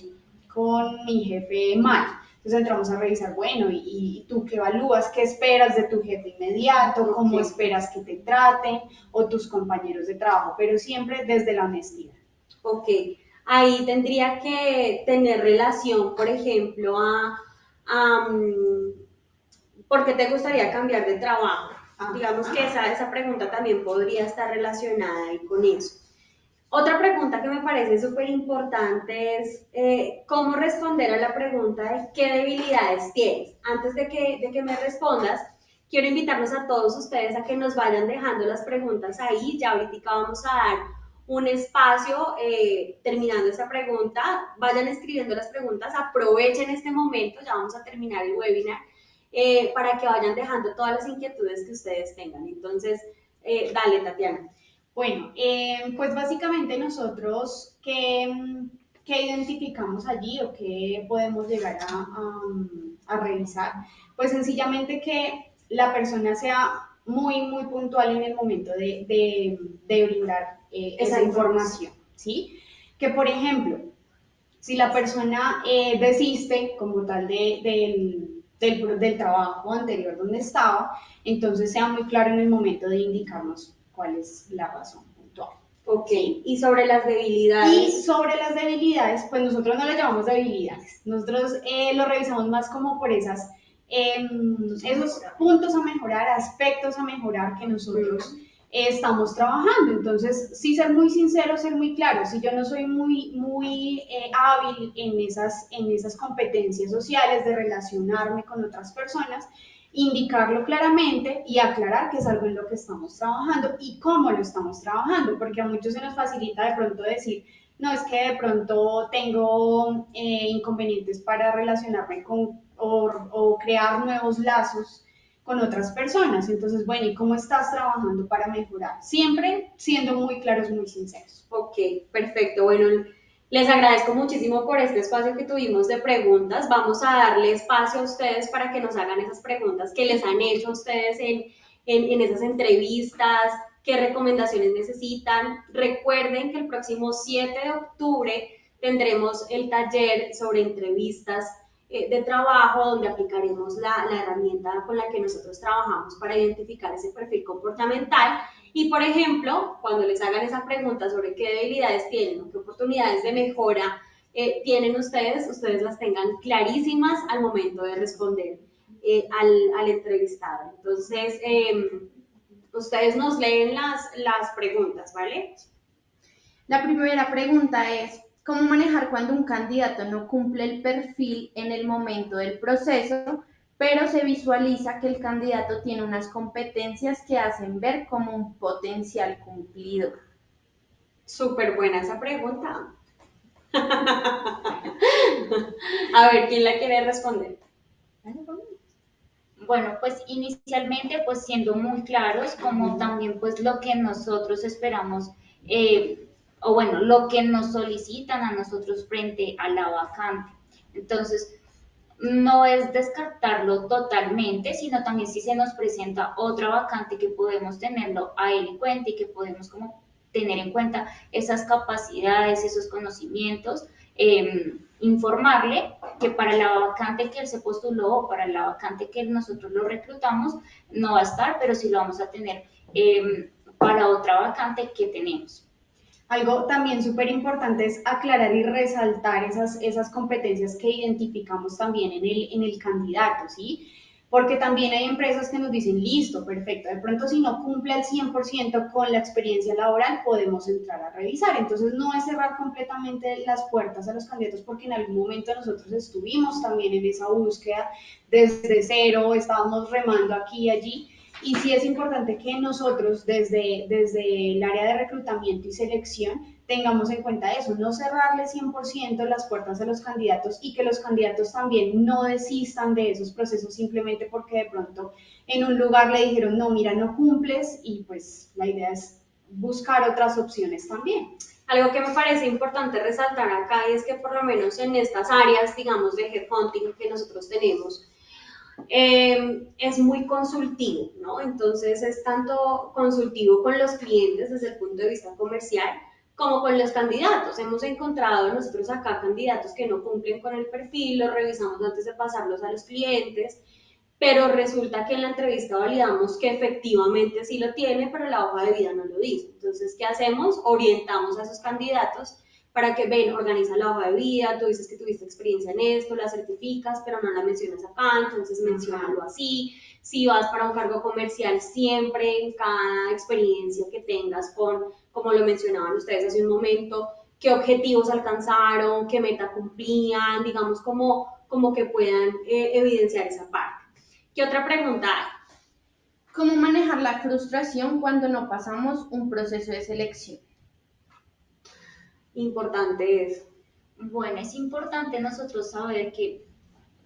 con mi jefe mal. Entonces entramos a revisar, bueno, ¿y tú qué evalúas? ¿Qué esperas de tu jefe inmediato? ¿Cómo esperas que te traten? O tus compañeros de trabajo, pero siempre desde la honestidad. Ok, ahí tendría que tener relación, por ejemplo, ¿por qué te gustaría cambiar de trabajo? Digamos que esa pregunta también podría estar relacionada ahí con eso. Otra pregunta que me parece súper importante es cómo responder a la pregunta de qué debilidades tienes. Antes de que me respondas, quiero invitarlos a todos ustedes a que nos vayan dejando las preguntas ahí. Ya ahorita vamos a dar un espacio terminando esta pregunta. Vayan escribiendo las preguntas, aprovechen este momento, ya vamos a terminar el webinar, para que vayan dejando todas las inquietudes que ustedes tengan. Entonces, dale, Tatiana. Bueno, pues básicamente nosotros, ¿qué identificamos allí o qué podemos llegar a revisar? Pues sencillamente que la persona sea muy, muy puntual en el momento de brindar esa información, ¿sí? Que, por ejemplo, si la persona desiste como tal del trabajo anterior donde estaba, entonces sea muy claro en el momento de indicarnos cuál es la razón puntual. Ok, y sobre las debilidades. Y sobre las debilidades, pues nosotros no las llamamos debilidades, nosotros lo revisamos más como por esos puntos a mejorar, aspectos a mejorar que nosotros estamos trabajando. Entonces, sí ser muy sincero, ser muy claro. Si yo no soy muy hábil en esas competencias sociales de relacionarme con otras personas, indicarlo claramente y aclarar que es algo en lo que estamos trabajando y cómo lo estamos trabajando, porque a muchos se nos facilita de pronto decir, no, es que de pronto tengo inconvenientes para relacionarme con o crear nuevos lazos con otras personas. Entonces, bueno, ¿y cómo estás trabajando para mejorar? Siempre siendo muy claros, muy sinceros. Ok, perfecto. Bueno, les agradezco muchísimo por este espacio que tuvimos de preguntas. Vamos a darle espacio a ustedes para que nos hagan esas preguntas que les han hecho a ustedes en esas entrevistas, qué recomendaciones necesitan. Recuerden que el próximo 7 de octubre tendremos el taller sobre entrevistas de trabajo donde aplicaremos la herramienta con la que nosotros trabajamos para identificar ese perfil comportamental. Y, por ejemplo, cuando les hagan esa pregunta sobre qué debilidades tienen o qué oportunidades de mejora tienen ustedes las tengan clarísimas al momento de responder al entrevistado. Entonces, ustedes nos leen las preguntas, ¿vale? La primera pregunta es, ¿cómo manejar cuando un candidato no cumple el perfil en el momento del proceso, pero se visualiza que el candidato tiene unas competencias que hacen ver como un potencial cumplidor? Súper buena esa pregunta. A ver, ¿quién la quiere responder? Bueno, pues inicialmente pues siendo muy claros, como también pues lo que nosotros esperamos, o bueno, lo que nos solicitan a nosotros frente a la vacante. Entonces, no es descartarlo totalmente, sino también si se nos presenta otra vacante que podemos tenerlo a él en cuenta y que podemos como tener en cuenta esas capacidades, esos conocimientos, informarle que para la vacante que él se postuló o para la vacante que nosotros lo reclutamos no va a estar, pero sí lo vamos a tener para otra vacante que tenemos. Algo también súper importante es aclarar y resaltar esas competencias que identificamos también en el candidato, ¿sí? Porque también hay empresas que nos dicen, listo, perfecto, de pronto si no cumple al 100% con la experiencia laboral, podemos entrar a revisar. Entonces no es cerrar completamente las puertas a los candidatos porque en algún momento nosotros estuvimos también en esa búsqueda desde cero, estábamos remando aquí y allí. Y sí es importante que nosotros desde el área de reclutamiento y selección tengamos en cuenta eso, no cerrarle 100% las puertas a los candidatos y que los candidatos también no desistan de esos procesos simplemente porque de pronto en un lugar le dijeron, no, mira, no cumples y pues la idea es buscar otras opciones también. Algo que me parece importante resaltar acá es que por lo menos en estas áreas, digamos, de headhunting que nosotros tenemos, es muy consultivo, ¿no? Entonces es tanto consultivo con los clientes desde el punto de vista comercial como con los candidatos. Hemos encontrado nosotros acá candidatos que no cumplen con el perfil, los revisamos antes de pasarlos a los clientes, pero resulta que en la entrevista validamos que efectivamente sí lo tiene, pero la hoja de vida no lo dice. Entonces, ¿qué hacemos? Orientamos a esos candidatos para que ven, organiza la hoja de vida, tú dices que tuviste experiencia en esto, la certificas, pero no la mencionas acá, entonces menciónalo así. Si vas para un cargo comercial, siempre en cada experiencia que tengas como lo mencionaban ustedes hace un momento, qué objetivos alcanzaron, qué meta cumplían, digamos, como que puedan evidenciar esa parte. ¿Qué otra pregunta hay? ¿Cómo manejar la frustración cuando no pasamos un proceso de selección? Importante es. Bueno, es importante nosotros saber que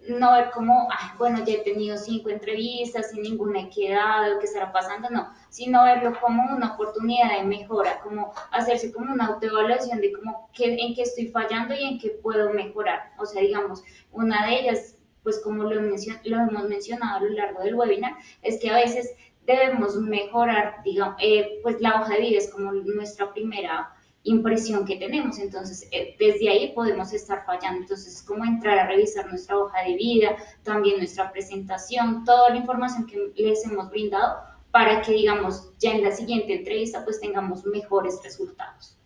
no ver como, ay, bueno, ya he tenido 5 entrevistas y ninguna he quedado, ¿qué estará pasando? No, sino verlo como una oportunidad de mejora, como hacerse como una autoevaluación de como en qué estoy fallando y en qué puedo mejorar. O sea, digamos, una de ellas, pues como lo hemos mencionado a lo largo del webinar, es que a veces debemos mejorar, digamos, pues la hoja de vida es como nuestra primera impresión que tenemos, entonces desde ahí podemos estar fallando, entonces es como entrar a revisar nuestra hoja de vida, también nuestra presentación, toda la información que les hemos brindado para que, digamos, ya en la siguiente entrevista pues tengamos mejores resultados.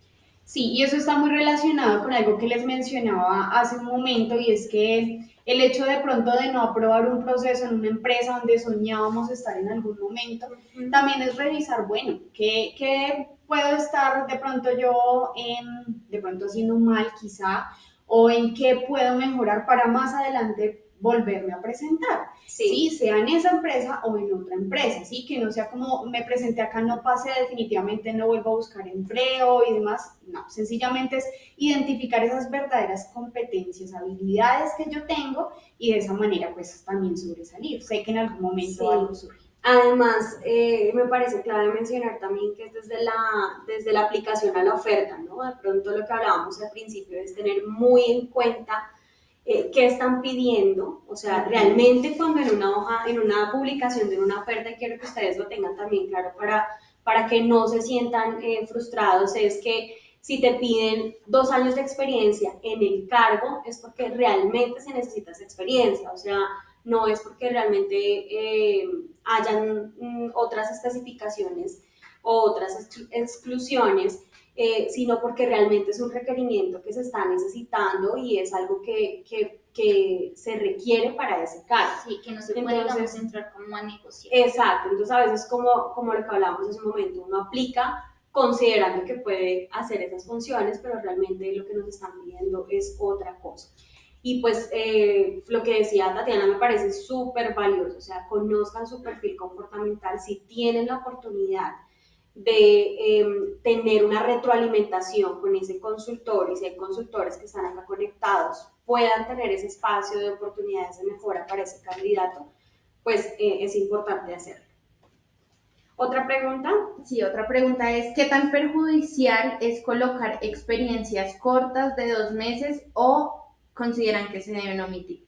Sí, y eso está muy relacionado con algo que les mencionaba hace un momento, y es que el hecho de pronto de no aprobar un proceso en una empresa donde soñábamos estar en algún momento, también es revisar, bueno, ¿qué puedo estar de pronto yo, de pronto haciendo mal quizá, o en qué puedo mejorar para más adelante volverme a presentar? Sí, sea en esa empresa o en otra empresa, ¿sí? Que no sea como me presenté acá, no pasé, definitivamente no vuelvo a buscar empleo y demás. No, sencillamente es identificar esas verdaderas competencias, habilidades que yo tengo, y de esa manera pues también sobresalir. Sé que en algún momento algo surge. Además, me parece clave mencionar también que es desde la aplicación a la oferta, ¿no? De pronto lo que hablábamos al principio es tener muy en cuenta qué están pidiendo, o sea, realmente cuando en una hoja, en una publicación de una oferta, quiero que ustedes lo tengan también claro para que no se sientan frustrados, es que si te piden 2 años de experiencia en el cargo, es porque realmente se necesita esa experiencia, o sea, no es porque realmente hayan otras especificaciones o otras exclusiones, sino porque realmente es un requerimiento que se está necesitando y es algo que se requiere para ese caso. Sí, que no se puede, digamos, entrar como a negociar. Exacto, entonces a veces como lo que hablábamos hace un momento, uno aplica considerando que puede hacer esas funciones, pero realmente lo que nos están pidiendo es otra cosa. Y pues lo que decía Tatiana me parece súper valioso, o sea, conozcan su perfil comportamental, si tienen la oportunidad de tener una retroalimentación con ese consultor, y si hay consultores que están acá conectados, puedan tener ese espacio de oportunidades de mejora para ese candidato, pues es importante hacerlo. ¿Otra pregunta? Sí, otra pregunta es, ¿qué tan perjudicial es colocar experiencias cortas de 2 meses o consideran que se deben omitir?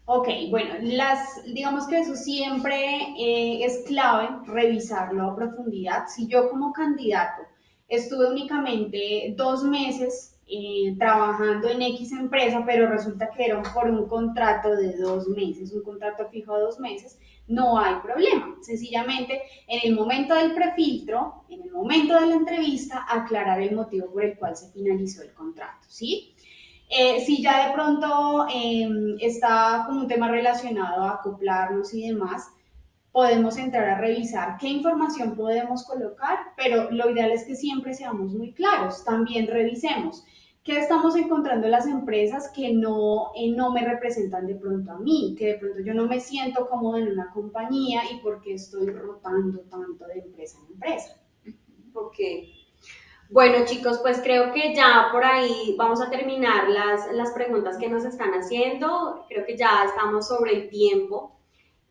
Ok, bueno, digamos que eso siempre es clave, revisarlo a profundidad. Si yo como candidato estuve únicamente 2 meses trabajando en X empresa, pero resulta que era por un contrato de 2 meses, un contrato fijo de 2 meses, no hay problema. Sencillamente, en el momento del prefiltro, en el momento de la entrevista, aclarar el motivo por el cual se finalizó el contrato, ¿sí? Si ya de pronto está como un tema relacionado a acoplarnos y demás, podemos entrar a revisar qué información podemos colocar, pero lo ideal es que siempre seamos muy claros. También revisemos qué estamos encontrando en las empresas que no me representan de pronto a mí, que de pronto yo no me siento cómodo en una compañía y por qué estoy rotando tanto de empresa en empresa. Ok. Bueno, chicos, pues creo que ya por ahí vamos a terminar las preguntas que nos están haciendo. Creo que ya estamos sobre el tiempo.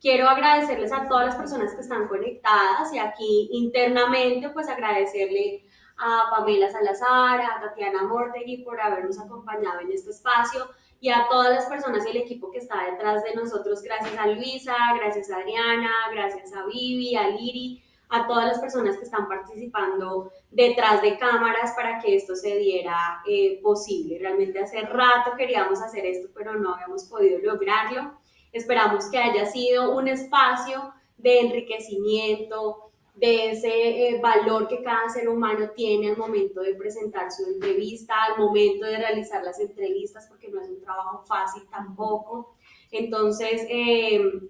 Quiero agradecerles a todas las personas que están conectadas y aquí internamente pues agradecerle a Pamela Salazar, a Tatiana Mortegui por habernos acompañado en este espacio y a todas las personas y el equipo que está detrás de nosotros. Gracias a Luisa, gracias a Adriana, gracias a Vivi, a Liri, a todas las personas que están participando detrás de cámaras para que esto se diera posible. Realmente hace rato queríamos hacer esto, pero no habíamos podido lograrlo. Esperamos que haya sido un espacio de enriquecimiento, de ese valor que cada ser humano tiene al momento de presentar su entrevista, al momento de realizar las entrevistas, porque no es un trabajo fácil tampoco. Entonces,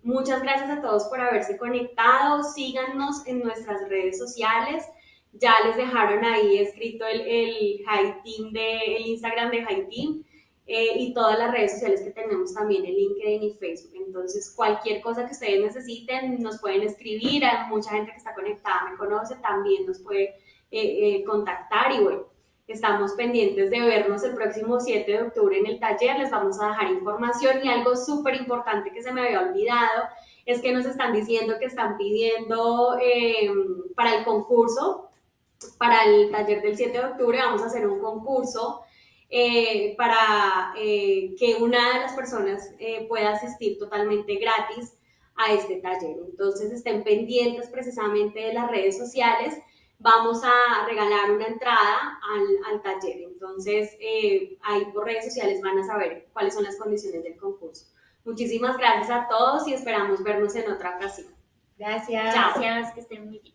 muchas gracias a todos por haberse conectado. Síganos en nuestras redes sociales. Ya les dejaron ahí escrito el High Team el Instagram de High Team. Y todas las redes sociales que tenemos también en LinkedIn y Facebook. Entonces, cualquier cosa que ustedes necesiten, nos pueden escribir. Hay mucha gente que está conectada, me conoce, también nos puede contactar. Y bueno, estamos pendientes de vernos el próximo 7 de octubre en el taller. Les vamos a dejar información y algo súper importante que se me había olvidado es que nos están diciendo que están pidiendo para el concurso, para el taller del 7 de octubre, vamos a hacer un concurso para que una de las personas pueda asistir totalmente gratis a este taller. Entonces estén pendientes precisamente de las redes sociales. Vamos a regalar una entrada al taller. Entonces, ahí por redes sociales van a saber cuáles son las condiciones del concurso. Muchísimas gracias a todos y esperamos vernos en otra ocasión. Gracias. Chao. Gracias, que estén muy bien.